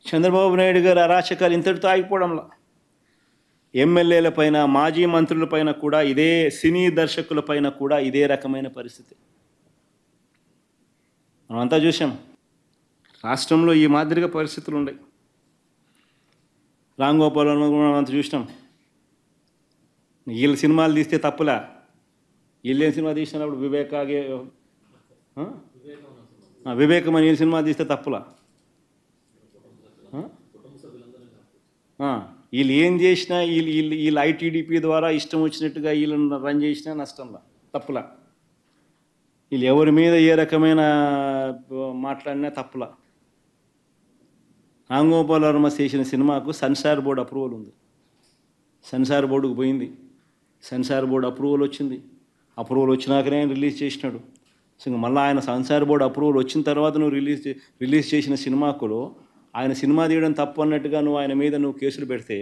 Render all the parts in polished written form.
చంద్రబాబు నాయుడు గారి అరాచకాలు ఇంతటితో ఆగిపోవడంలా ఎమ్మెల్యేల పైన మాజీ మంత్రుల పైన కూడా ఇదే, సినీ దర్శకుల పైన కూడా ఇదే రకమైన పరిస్థితి మనమంతా చూసాం. రాష్ట్రంలో ఈ మాదిరిగా పరిస్థితులు ఉన్నాయి. రామ్ గోపాల్ వర్మ కూడా మనం అంత చూసినాం. వీళ్ళు సినిమాలు తీస్తే తప్పులా, వీళ్ళేం సినిమా తీసినప్పుడు వివేకం అని వీళ్ళు సినిమా తీస్తే తప్పులా, వీళ్ళు ఏం చేసినా వీళ్ళు ఐటీడీపీ ద్వారా ఇష్టం వచ్చినట్టుగా వీళ్ళని రన్ చేసినా నష్టంలా, తప్పులా, వీళ్ళు ఎవరి మీద ఏ రకమైన మాట్లాడినా తప్పులా. రామ్ గోపాల్ వర్మ చేసిన సినిమాకు సెన్సార్ బోర్డు అప్రూవల్ ఉంది. సెన్సార్ బోర్డుకు పోయింది, సెన్సార్ బోర్డు అప్రూవల్ వచ్చింది. అప్రూవల్ వచ్చినాకనే రిలీజ్ చేసినాడు. సో మళ్ళీ ఆయన సెన్సార్ బోర్డు అప్రూవల్ వచ్చిన తర్వాత నువ్వు రిలీజ్ చేసిన సినిమాకులో ఆయన సినిమా తీయడం తప్పు అన్నట్టుగా నువ్వు ఆయన మీద కేసులు పెడితే,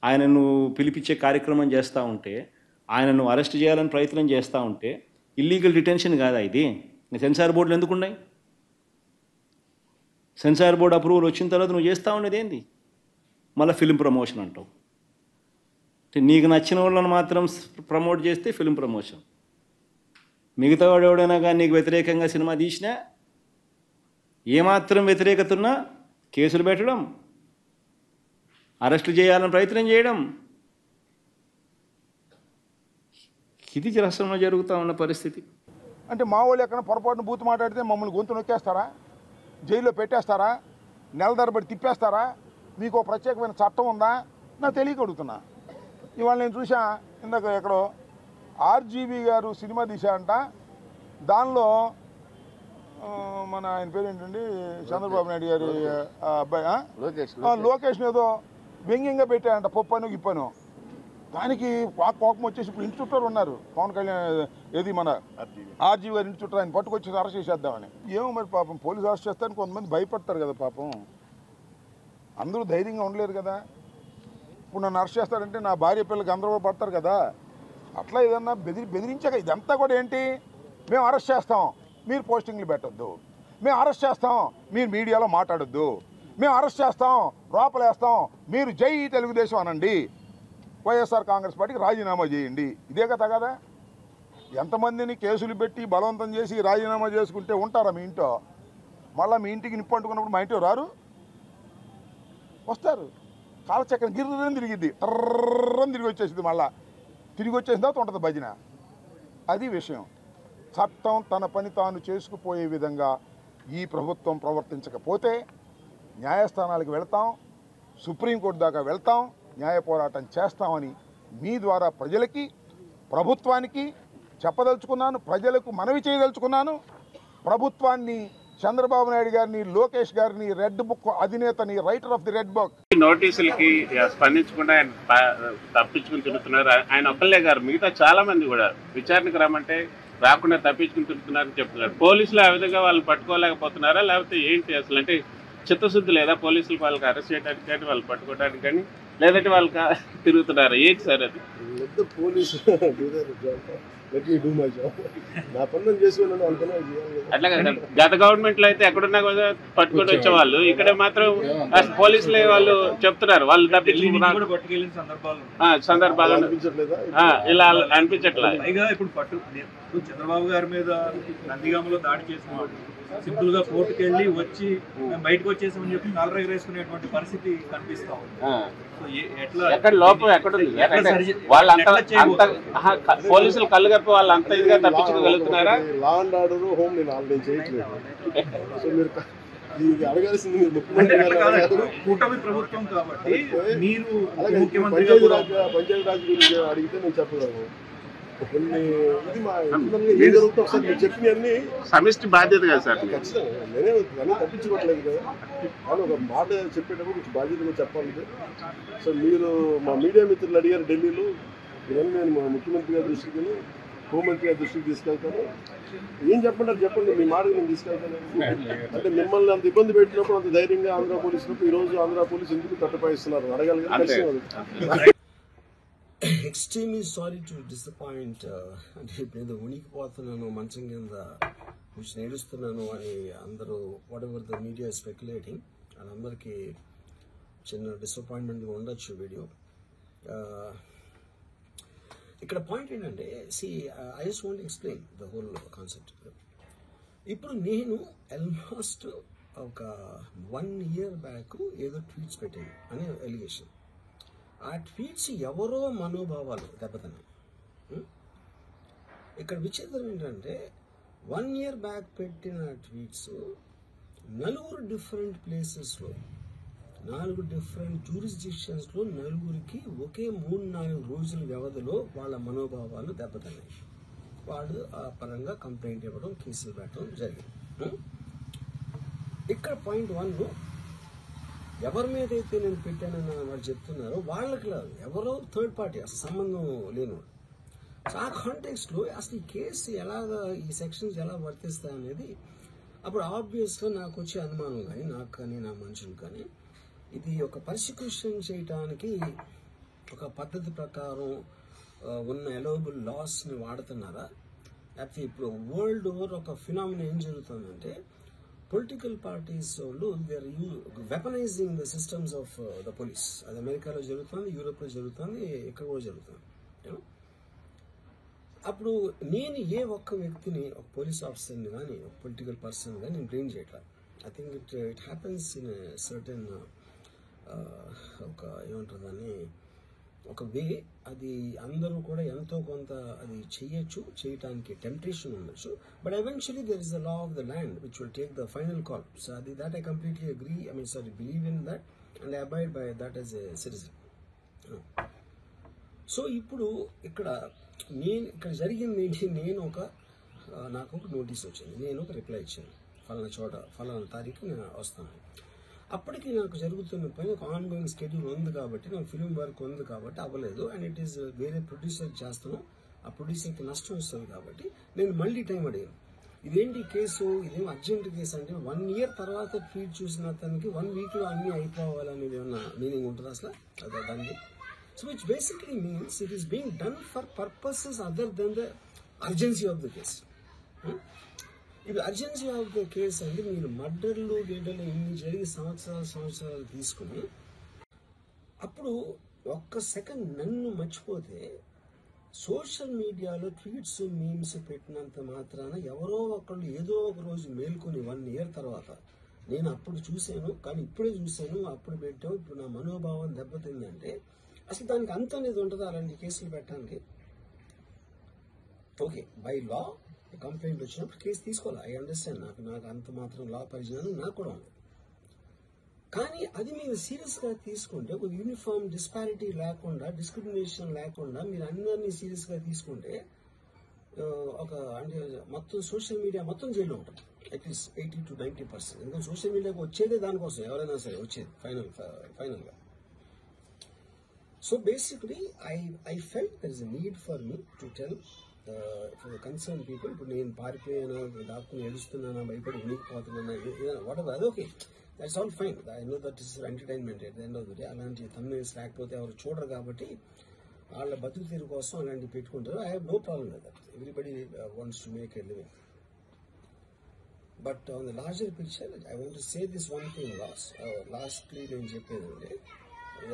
ఆయన నువ్వు పిలిపించే కార్యక్రమం చేస్తూ ఉంటే, ఆయన నువ్వు అరెస్ట్ చేయాలని ప్రయత్నం చేస్తూ ఉంటే ఇల్లీగల్ డిటెన్షన్ కాదా ఇది? సెన్సార్ బోర్డులు ఎందుకు ఉన్నాయి? సెన్సార్ బోర్డు అప్రూవల్ వచ్చిన తర్వాత నువ్వు చేస్తూ ఉండేది ఏంది? మళ్ళీ ఫిలిం ప్రమోషన్ అంటావు. నీకు నచ్చిన వాళ్ళని మాత్రం ప్రమోట్ చేస్తే ఫిలిం ప్రమోషన్, మిగతా వాడు ఎవడైనా కానీ నీకు వ్యతిరేకంగా సినిమా తీసినా, ఏమాత్రం వ్యతిరేకత ఉన్నా కేసులు పెట్టడం, అరెస్టులు చేయాలని ప్రయత్నం చేయడం, ఇది రాష్ట్రంలో జరుగుతూ ఉన్న పరిస్థితి. అంటే మా వాళ్ళు ఎక్కడ పొరపాటున బూతు మాట్లాడితే మమ్మల్ని గొంతు నొక్కేస్తారా, జైల్లో పెట్టేస్తారా, నెల తరబడి తిప్పేస్తారా? మీకు ప్రత్యేకమైన చట్టం ఉందా? నాకు తెలియక అడుగుతున్నా. ఇవాళ నేను చూసా, ఇందాక ఎక్కడో ఆర్జీవి గారు సినిమా తీశారంట. దానిలో మన ఆయన పేరు ఏంటండి, చంద్రబాబు నాయుడు గారి అబ్బాయి లోకేష్ ఏదో వ్యంగ్యంగా పెట్టారంట, పప్పను గిప్పను. దానికి కోపం వచ్చేసి ఇప్పుడు ఇంటి చుట్టూ ఉన్నారు పవన్ కళ్యాణ్, ఏది మన ఆర్జీవి గారి ఇంటి చుట్టూ ఆయన పట్టుకొచ్చేసి అరెస్ట్ చేసేద్దామని. ఏమో మరి పాపం పోలీసు అరెస్ట్ చేస్తారని కొంతమంది భయపడతారు కదా పాపం, అందరూ ధైర్యంగా ఉండలేరు కదా. ఇప్పుడు నన్ను అరెస్ట్ చేస్తారంటే నా భార్య పిల్లలకి అందరూ పడతారు కదా. అట్లా ఏదన్నా బెదిరించాక ఇదంతా కూడా ఏంటి, మేము అరెస్ట్ చేస్తాం మీరు పోస్టింగ్లు పెట్టొద్దు, మేము అరెస్ట్ చేస్తాం మీరు మీడియాలో మాట్లాడొద్దు, మేము అరెస్ట్ చేస్తాం లోపలేస్తాం మీరు జై తెలుగుదేశం అనండి, వైఎస్ఆర్ కాంగ్రెస్ పార్టీకి రాజీనామా చేయండి. ఇదే కదా. ఎంతమందిని కేసులు పెట్టి బలవంతం చేసి రాజీనామా చేసుకుంటే ఉంటారా మీ ఇంట్లో? మళ్ళీ మీ ఇంటికి నిప్పు అంటుకున్నప్పుడు మా ఇంట్లో రారు, వస్తారు. కాలచక్రం గిర్రని తిరిగిద్ది, టర్రని తిరిగి వచ్చేసింది, మళ్ళీ తిరిగి వచ్చేసిన తర్వాత ఉంటుంది భజన. అది విషయం. చట్టం తన పని తాను చేసుకుపోయే విధంగా ఈ ప్రభుత్వం ప్రవర్తించకపోతే న్యాయస్థానాలకు వెళ్తాం, సుప్రీంకోర్టు దాకా వెళ్తాం, న్యాయ పోరాటం చేస్తామని మీ ద్వారా ప్రజలకి, ప్రభుత్వానికి చెప్పదలుచుకున్నాను, ప్రజలకు మనవి చేయదలుచుకున్నాను. ప్రభుత్వాన్ని, చంద్రబాబు నాయుడు గారిని, లోకేష్ గారిని, రెడ్ బుక్ అధినేతని, writer of the red book నోటీసులకి స్పందించకుండా ఆయన తప్పించుకుని తిరుగుతున్నారు. ఆయన ఒక్కళ్ళే గారు, మిగతా చాలా మంది కూడా విచారణకు రమ్మంటే రాకుండా తప్పించుకుని తిరుగుతున్నారని చెప్తున్నారు. పోలీసులు ఆ విధంగా వాళ్ళు పట్టుకోలేకపోతున్నారా, లేకపోతే ఏంటి అసలు? అంటే చిత్తశుద్ధి లేదా పోలీసులు వాళ్ళకి అరెస్ట్ చేయడానికి కానీ వాళ్ళు పట్టుకోవడానికి కానీ, లేదంటే వాళ్ళు తిరుగుతున్నారా? ఏంటి సార్ అది? అట్లా కదా, గత గవర్నమెంట్ లో అయితే ఎక్కడున్నా కూడా పట్టుకొని వచ్చేవాళ్ళు, ఇక్కడ మాత్రం పోలీసులే వాళ్ళు చెప్తున్నారు వాళ్ళు తప్పించుకున్న సందర్భాలు ఇలా అనిపించట్లేదు. ఇప్పుడు చంద్రబాబు గారి మీద నందిగామలో దాడి చేసిన వాడు సింపుల్ గా కోర్టుకు వెళ్ళి వచ్చి బయటకు వచ్చేసామని చెప్పి కాలర్ ఎగరేసుకునేటువంటి పరిస్థితి కనిపిస్తాం. ఎక్కడ లోపం ఎక్కడుంది? వాళ్ళంతా పోలీసులు కళ్ళు కప్పి వాళ్ళు అంత ఇదిగా తప్పించుకోగలుగుతున్నారా? లా అండ్ ఆర్డర్ హోమ్ నేను ఆల్రెడీ చేయట్లేదు. సో మీరు కూటమి ప్రభుత్వం కాబట్టి మీరు పంచాయతీ రాజ్ గురించి అడిగితే నేను చెప్పగలను. చెప్పినవన్నీ సమిష్టి బాధ్యత కదా సార్. ఖచ్చితంగా నేనే తప్పించుకోవట్లేదు కదా, కానీ ఒక మాట చెప్పేటప్పుడు కొంచెం బాధ్యతగా చెప్పాలి. సో మీరు మా మీడియా మిత్రులు అడిగారు ఢిల్లీలో, ఇవన్నీ నేను మా ముఖ్యమంత్రి గారి దృష్టికి, హోంమంత్రి గారి దృష్టికి తీసుకెళ్తాను. ఏం చెప్పంటారు చెప్పండి, మీ మాటకు నేను తీసుకెళ్తాను. అంటే మిమ్మల్ని అంత ఇబ్బంది పెట్టినప్పుడు, అంత ధైర్యంగా ఆంధ్ర పోలీసులకు ఈరోజు ఆంధ్ర పోలీసు ఎందుకు తట్టపాయిస్తున్నారు అడగాలి కదా. Extremely sorry to disappoint. అంటే ఇప్పుడు ఉనికిపోతున్నాను, మంచం కింద కూర్చొని ఏడుస్తున్నాను అని అందరూ what ever the media speculating. వాళ్ళందరికీ చిన్న డిసప్పాయింట్మెంట్గా ఉండొచ్చు వీడియో. ఇక్కడ పాయింట్ ఏంటంటే I just want explain the whole concept. ఇప్పుడు నేను ఆల్మోస్ట్ ఒక 1 year బ్యాక్ ఏదో ట్వీట్స్ పెట్టాను అనే ఎలిగేషన్. ఆ ట్వీట్స్ ఎవరో మనోభావాలు దెబ్బతిన్నాయి. ఇక్కడ విచిత్రం ఏంటంటే 1 year బ్యాక్ పెట్టిన ట్వీట్స్ 4 డిఫరెంట్ ప్లేసెస్లో 4 డిఫరెంట్ జ్యూరిస్డిక్షన్స్లో 4కి ఒకే 3-4 రోజుల వ్యవధిలో వాళ్ళ మనోభావాలు దెబ్బతిన్నాయి. వాళ్ళు ఆ పరంగా కంప్లైంట్ ఇవ్వడం, కేసులు పెట్టడం జరిగింది. ఇక్కడ పాయింట్ 1 ఎవరి మీద అయితే నేను పెట్టానని వాళ్ళు చెప్తున్నారో వాళ్ళకి లేదు, ఎవరో థర్డ్ పార్టీ, అసలు సంబంధం లేనివాడు. సో ఆ కాంటెక్స్ట్లో అసలు ఈ కేసు ఎలాగా, ఈ సెక్షన్స్ ఎలా వర్తిస్తాయి అనేది అప్పుడు ఆబ్వియస్గా నాకు వచ్చే అనుమానం కానీ, నాకు కానీ నా మనుషులు కానీ, ఇది ఒక పర్సిక్యూషన్ చేయటానికి ఒక పద్ధతి ప్రకారం ఉన్న ఎలవబుల్ లాస్ని వాడుతున్నారా, లేకపోతే ఇప్పుడు వరల్డ్ ఓవర్ ఒక ఫినామినా ఏం జరుగుతుందంటే పొలిటికల్ పార్టీస్ వాళ్ళు they are weaponizing the systems of the police. అది అమెరికాలో జరుగుతుంది, యూరోప్లో జరుగుతుంది, ఇక్కడ కూడా జరుగుతుంది. అప్పుడు నేను ఏ ఒక్క వ్యక్తిని, ఒక పోలీస్ ఆఫీసర్ని కానీ, ఒక పొలిటికల్ పర్సన్ కానీ నేను బ్లేమ్ చేయట్లేదు. I think it happens in certain ఒక ఏమంటారు దాన్ని, ఒక వే. అది అందరూ కూడా ఎంతో కొంత అది చేయటానికి టెంప్టేషన్ ఉండొచ్చు. But eventually there is the law of the land which will take the final call. So అది that I completely agree, believe in that and I abide by that as a citizen. So ఇప్పుడు ఇక్కడ జరిగింది ఏంటి, నాకు ఒక notice వచ్చింది, నేను ఒక రిప్లై ఇచ్చాను, ఫలానా చోట ఫలానా తారీఖు నేను వస్తాను. అప్పటికి నాకు జరుగుతున్న పని ఒక ఆన్గోయింగ్ స్కెడ్యూల్ ఉంది కాబట్టి, నాకు ఫిలిం వర్క్ ఉంది కాబట్టి అవ్వలేదు. అండ్ ఇట్ ఈస్ వేరే ప్రొడ్యూసర్ చేస్తాను, ఆ ప్రొడ్యూసర్కి నష్టం వస్తుంది కాబట్టి నేను మళ్ళీ టైం అడిగాను. ఇదేంటి కేసు, ఇదేం అర్జెంట్ కేసు అంటే 1 year తర్వాత ట్వీట్ చూసిన అతనికి 1 weekలో అన్నీ అయిపోవాలనేది ఏమన్నా మీనింగ్ ఉంటుంది అసలు దానికి? So which basically means it is being done for purposes other than the urgency of the case. ఇప్పుడు అర్జెన్సీ ఆఫ్ ద కేసు అంటే మీరు మర్డర్లు ఇన్ని జరిగి సంవత్సరాలు తీసుకుని అప్పుడు ఒక్క సెకండ్ నన్ను మర్చిపోతే సోషల్ మీడియాలో ట్వీట్స్, మీమ్స్ పెట్టినంత మాత్రాన ఎవరో ఒకళ్ళు ఏదో ఒక రోజు మేల్కొని 1 year తర్వాత నేను అప్పుడు చూశాను, కానీ ఇప్పుడే చూశాను, అప్పుడు పెట్టావు, ఇప్పుడు నా మనోభావం దెబ్బతిందంటే అసలు దానికి అంత అనేది ఉంటుందా అలాంటి కేసులు పెట్టడానికి? ఓకే, బై లా కంప్లైంట్ వచ్చినప్పుడు కేసు తీసుకోవాలి, ఐ అండర్స్టాండ్. నాకు అంత మాత్రం లా పరిజ్ఞానం నాకు కూడా ఉంది. కానీ అది మీరు సీరియస్ గా తీసుకుంటే, ఒక యూనిఫామ్ డిస్పారిటీ లేకుండా, డిస్క్రిమినేషన్ లేకుండా మీరు అందరినీ సీరియస్ గా తీసుకుంటే అంటే మొత్తం సోషల్ మీడియా మొత్తం జైల్లో ఉంటుంది, అట్లీస్ట్ 80 to 90%. ఎందుకంటే సోషల్ మీడియాకి వచ్చేదే దానికోసం, ఎవరైనా సరే వచ్చేది ఫైనల్ గా. So basically, I felt there is a need for me to tell for the concerned people. ఇప్పుడు నేను పారిపోయాను, డాక్టర్ని ఏడుస్తున్నాను, భయపడి ఉనికిపోతున్నాను, whatever, okay, that's all fine. I know that is entertainment at the end of the day. అలాంటి thumbnails లేకపోతే ఎవరు చూడరు కాబట్టి వాళ్ళ బతుకు తీరు కోసం అలాంటివి పెట్టుకుంటారు. I have no problem with that. Everybody wants to make a living. But on the larger picture I want to say this one thing lastly నేను చెప్పేది అంటే,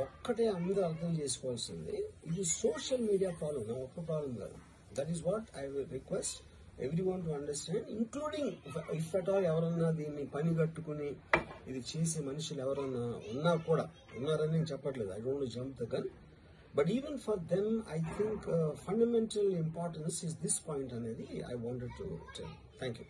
ఒక్కటే అందరూ అర్థం చేసుకోవాల్సింది, ఇది సోషల్ మీడియా ప్రాబ్లం, నా ఒక్క ప్రాబ్లం కాదు. That is what I will request every one to understand, including if at all ఎవరన్నా దీన్ని పని కట్టుకుని ఇది చేసే మనుషులు ఎవరన్నా ఉన్నారని నేను చెప్పట్లేదు, I don't jump the gun. But even for them I think fundamental importance is this point అనేది I wanted to tell. Thank you.